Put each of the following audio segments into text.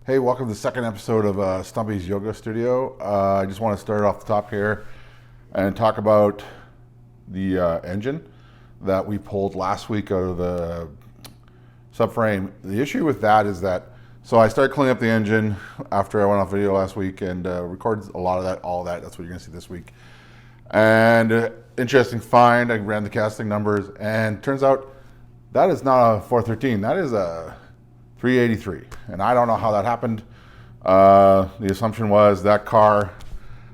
Hey, welcome to the second episode of Stumpy's Yoga Studio. I just want to start off the top here and talk about the engine that we pulled last week out of the subframe. The issue with that is that, so I started cleaning up the engine after I went off video last week and recorded a lot of that, all of that. That's what you're going to see this week. And interesting find, I ran the casting numbers and turns out that is not a 413, that is a 383, and I don't know how that happened. The assumption was that car,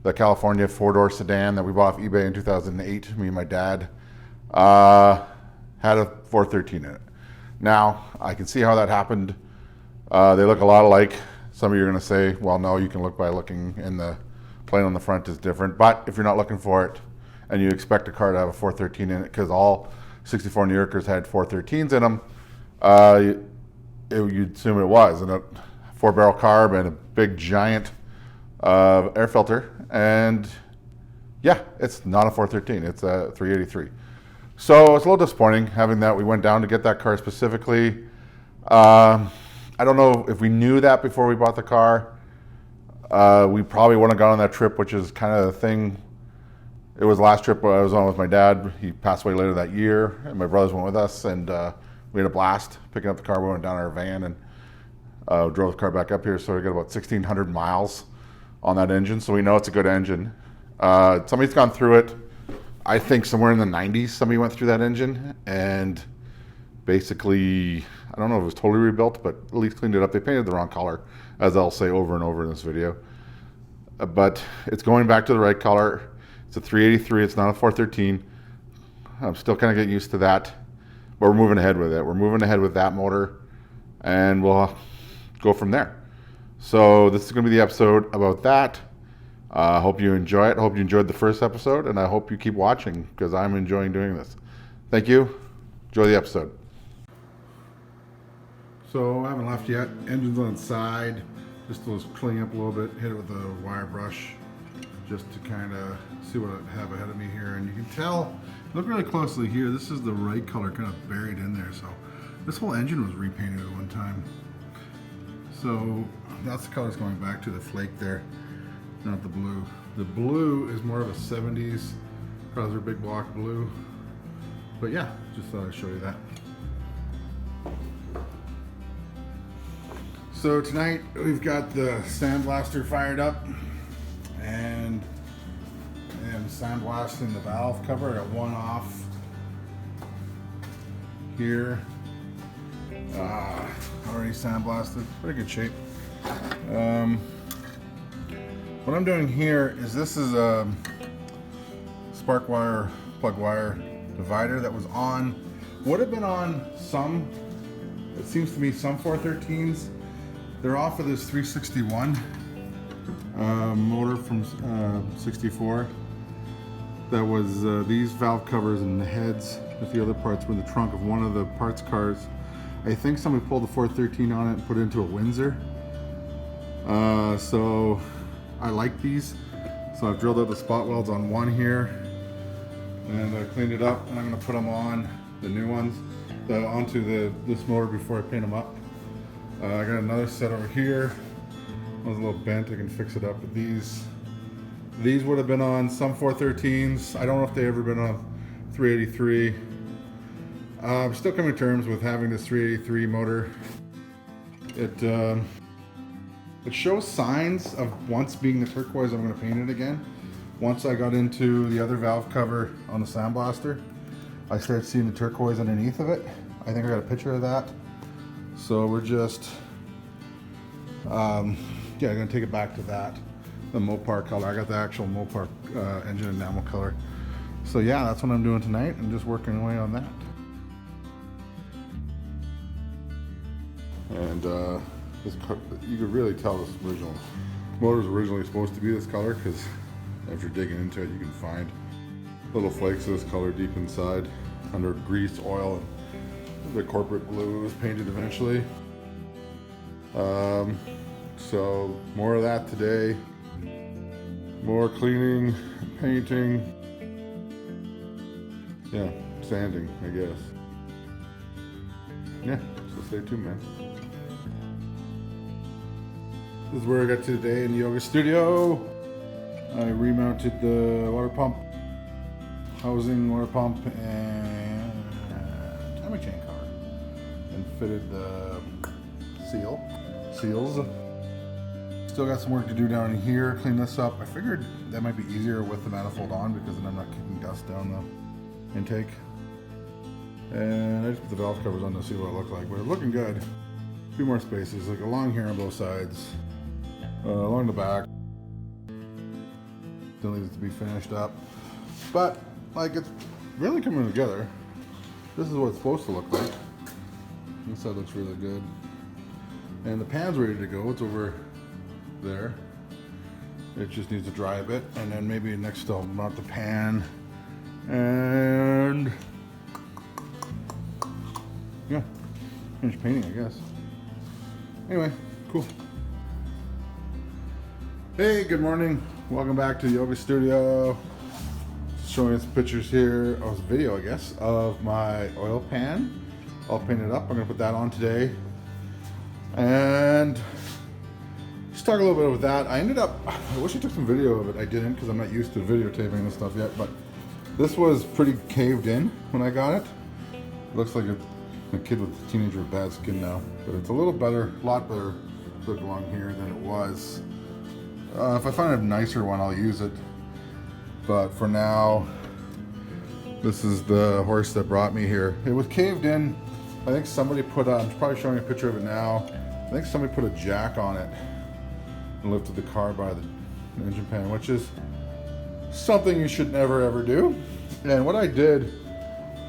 the California four-door sedan that we bought off eBay in 2008, me and my dad, had a 413 in it. Now, I can see how that happened. They look a lot alike. Some of you are going to say, well, no, you can look by looking, and the plane on the front is different. But if you're not looking for it, and you expect a car to have a 413 in it, because all 64 New Yorkers had 413s in them, you'd assume it was, and a 4-barrel carb and a big giant air filter, and yeah, it's not a 413, it's a 383. So it's a little disappointing having that. We went down to get that car specifically. I don't know if we knew that before we bought the car. We probably wouldn't have gone on that trip, which is kind of the thing. It was the last trip I was on with my dad. He passed away later that year, and my brothers went with us, and we had a blast picking up the car. We went down in our van and drove the car back up here. So we got about 1,600 miles on that engine. So we know it's a good engine. Somebody's gone through it, I think somewhere in the 90s, somebody went through that engine and basically, I don't know if it was totally rebuilt, but at least cleaned it up. They painted the wrong color, as I'll say over and over in this video. But it's going back to the right color. It's a 383, it's not a 413. I'm still kind of getting used to that. But we're moving ahead with it. We're moving ahead with that motor, and we'll go from there. So this is going to be the episode about that. I hope you enjoy it. I hope you enjoyed the first episode, and I hope you keep watching because I'm enjoying doing this. Thank you. Enjoy the episode. So I haven't left yet. Engine's on its side. Just was cleaning up a little bit. Hit it with a wire brush just to kind of see what I have ahead of me here. And you can tell, look really closely here, this is the right color kind of buried in there. So this whole engine was repainted at one time. So that's the color it's going back to, the flake there, not the blue. The blue is more of a 70s, probably a big block blue. But yeah, just thought I'd show you that. So tonight we've got the sandblaster fired up, and I'm sandblasting the valve cover. I got one off here. Already sandblasted, pretty good shape. What I'm doing here is this is a spark wire, plug wire divider that was on, would have been on some, it seems to me, some 413s. They're off of this 361 motor from 64. That was these valve covers and the heads with the other parts were in the trunk of one of the parts cars. I think somebody pulled the 413 on it and put it into a Windsor. So I like these. So I've drilled out the spot welds on one here, and I cleaned it up, and I'm going to put them on the new ones, onto this motor before I paint them up. I got another set over here. It was a little bent. I can fix it up. But these would have been on some 413s. I don't know if they ever been on 383. I'm still coming to terms with having this 383 motor. It shows signs of once being the turquoise. I'm going to paint it again. Once I got into the other valve cover on the sandblaster, I started seeing the turquoise underneath of it. I think I got a picture of that. So we're just, I'm going to take it back to that, the Mopar color. I got the actual Mopar engine enamel color. So yeah, that's what I'm doing tonight. I'm just working away on that. And this car, you could really tell this original motor is originally supposed to be this color, because after digging into it, you can find little flakes of this color deep inside under grease, oil, and the corporate blue was painted eventually. So more of that today. More cleaning, painting. Yeah, sanding, I guess. Yeah, so stay tuned, man. This is where I got to today in the yoga studio. I remounted the water pump, housing, water pump, and timing chain cover, and fitted the seals. Still got some work to do down in here, clean this up. I figured that might be easier with the manifold on because then I'm not kicking dust down the intake. And I just put the valve covers on to see what it looks like, but it's looking good. A few more spaces, like along here on both sides, along the back. Still needs to be finished up, but like it's really coming together. This is what it's supposed to look like. This side looks really good, and the pan's ready to go. It's over there. It just needs to dry a bit, and then maybe next I'll mount the pan, and yeah, finish painting, I guess. Anyway, cool. Hey, good morning. Welcome back to the yoga studio. Showing some pictures here, of a video, I guess, of my oil pan. I'll paint it up. I'm gonna put that on today. And just talk a little bit about that. I wish I took some video of it. I didn't because I'm not used to videotaping this stuff yet, but this was pretty caved in when I got it. It looks like a kid with a teenager with bad skin now, but it's a little better, a lot better look along here than it was. If I find a nicer one, I'll use it. But for now, this is the horse that brought me here. It was caved in. I think somebody put I'm probably showing a picture of it now. I think somebody put a jack on it and lifted the car by the engine pan, which is something you should never ever do. And what I did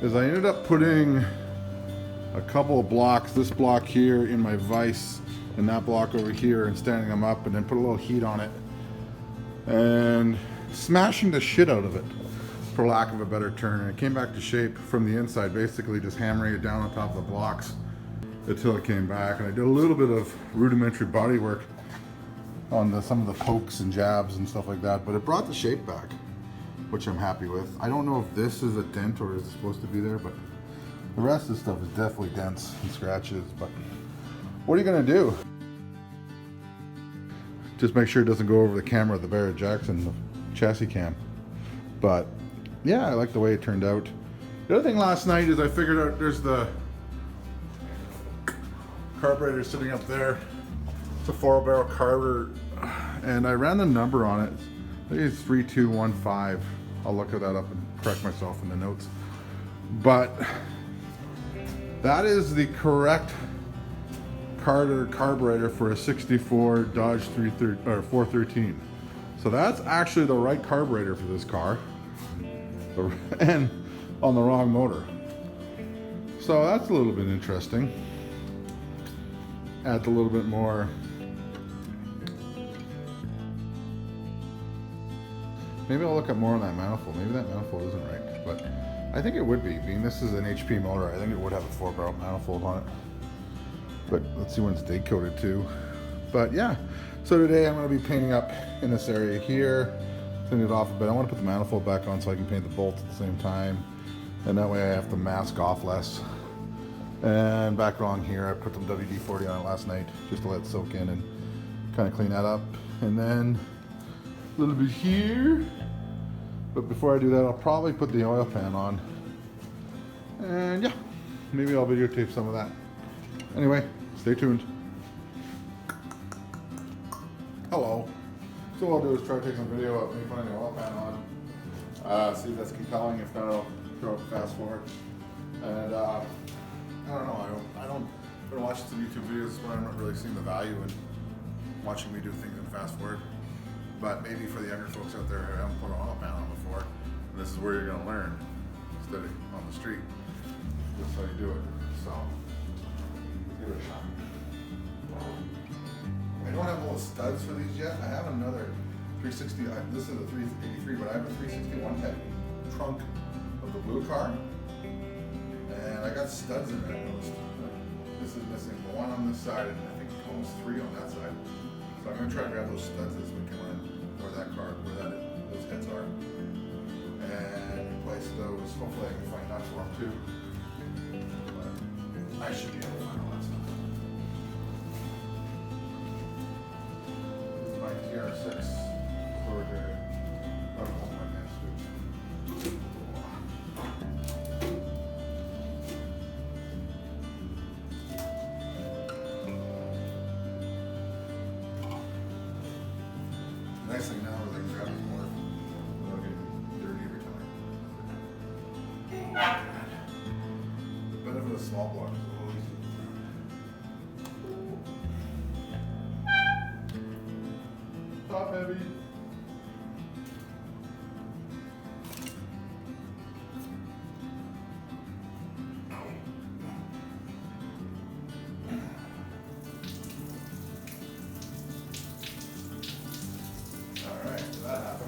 is I ended up putting a couple of blocks, this block here in my vise and that block over here, and standing them up, and then put a little heat on it and smashing the shit out of it, for lack of a better term. And it came back to shape from the inside, basically just hammering it down on top of the blocks until it came back. And I did a little bit of rudimentary body work on some of the pokes and jabs and stuff like that, but it brought the shape back, which I'm happy with. I don't know if this is a dent or is it supposed to be there, but the rest of the stuff is definitely dents and scratches. But what are you gonna do? Just make sure it doesn't go over the camera of the Barrett Jackson chassis cam. But yeah, I like the way it turned out. The other thing last night is I figured out there's the carburetor sitting up there. It's a 4-barrel carburetor, and I ran the number on it. I think it's 3215. I'll look that up and correct myself in the notes. But that is the correct carburetor for a 64 Dodge 413. So that's actually the right carburetor for this car, and on the wrong motor. So that's a little bit interesting. Adds a little bit more. Maybe I'll look up more on that manifold. Maybe that manifold isn't right, but I think it would be. Being this is an HP motor, I think it would have a 4-barrel manifold on it. But let's see when it's date coded too. But yeah, so today I'm going to be painting up in this area here, clean it off a bit. I want to put the manifold back on so I can paint the bolts at the same time, and that way I have to mask off less. And back along here, I put some WD-40 on it last night just to let it soak in and kind of clean that up. And then a little bit here. But before I do that, I'll probably put the oil pan on. And yeah, maybe I'll videotape some of that. Anyway, stay tuned. Hello. So what I'll do is try to take some video of me putting the oil pan on. See if that's compelling. If not, I'll throw it fast forward. And I don't know. I don't been watching some YouTube videos, but I'm not really seeing the value in watching me do things in fast forward. But maybe for the younger folks out there who haven't put an oil pan on before, this is where you're going to learn instead of on the street. This is how you do it. So give it a shot. I don't have all the studs for these yet. I have another 360. This is a 383, but I have a 361 head trunk of the blue car, and I got studs in there. I noticed. This is missing one on this side, and I think almost 3 on that side. So I'm gonna try to grab those studs this weekend where those heads are, and replace those. Hopefully I can find nuts for them too. But I should be able to find all that stuff. CR6 storage area. Got a hole right next to it. Nice thing now is I can grab it more without getting dirty every time. The benefit of small block is always top heavy. Alright, so that happened.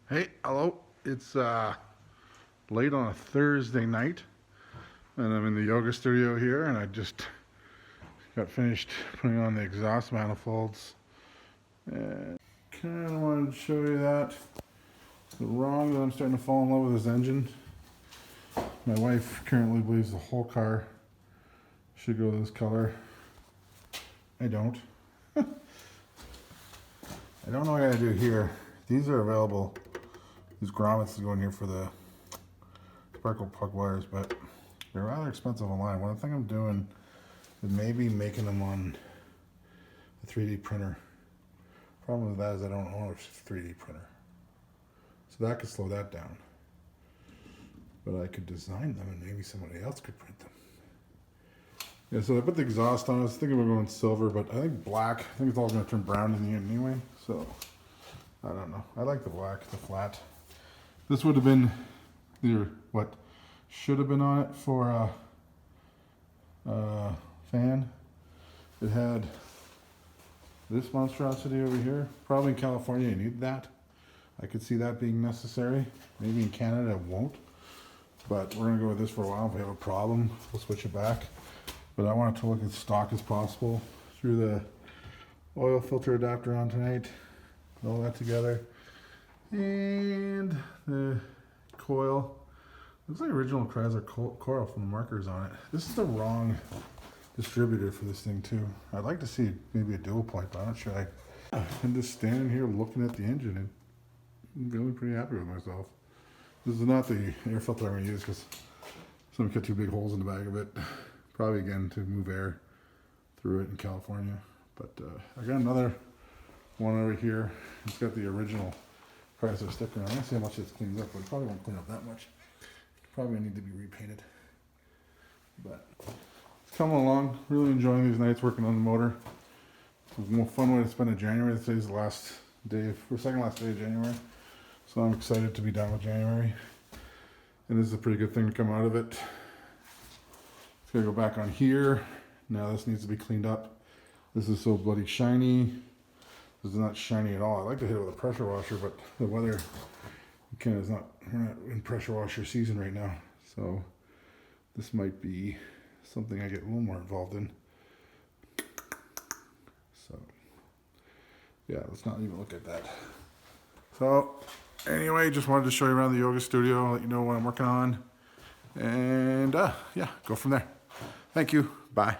Hey, hello. It's late on a Thursday night, and I'm in the yoga studio here, and I just got finished putting on the exhaust manifolds, and kind of wanted to show you that. The wrong that I'm starting to fall in love with this engine. My wife currently believes the whole car should go this color. I don't. I don't know what I gotta do here. These are available. These grommets go in here for the sparkle plug wires, but they're rather expensive online. One thing I'm doing is maybe making them on a 3D printer. Problem with that is I don't own a 3D printer. So that could slow that down. But I could design them and maybe somebody else could print them. Yeah, so I put the exhaust on. I was thinking about going silver, but I think black. I think it's all going to turn brown in the end anyway. So I don't know. I like the black, the flat. This would have been what should have been on it for a fan. It had this monstrosity over here. Probably in California you need that. I could see that being necessary. Maybe in Canada it won't. But we're going to go with this for a while. If we have a problem, we'll switch it back. But I want it to look as stock as possible. Threw the oil filter adapter on tonight. All that together. And the coil. Looks like original Chrysler coil from the markers on it. This is the wrong distributor for this thing too. I'd like to see maybe a dual point, but I'm not sure. I'm just standing here looking at the engine and I'm feeling pretty happy with myself. This is not the air filter I'm going to use because someone cut two big holes in the back of it. Probably again to move air through it in California. But I got another one over here. It's got the original Chrysler sticker on it. Let's see how much this cleans up, but it probably won't clean up that much. probably gonna need to be repainted. But it's coming along. Really enjoying these nights working on the motor. It was a more fun way to spend a January. Today's the last day, second last day of January. So I'm excited to be done with January. And this is a pretty good thing to come out of it. It's gonna go back on here. Now this needs to be cleaned up. This is so bloody shiny. This is not shiny at all. I like to hit it with a pressure washer, but the weather kind of is not, we're not in pressure washer season right now. So this might be something I get a little more involved in. So yeah, let's not even look at that. So anyway, just wanted to show you around the yoga studio, let you know what I'm working on, and yeah, go from there. Thank you. Bye.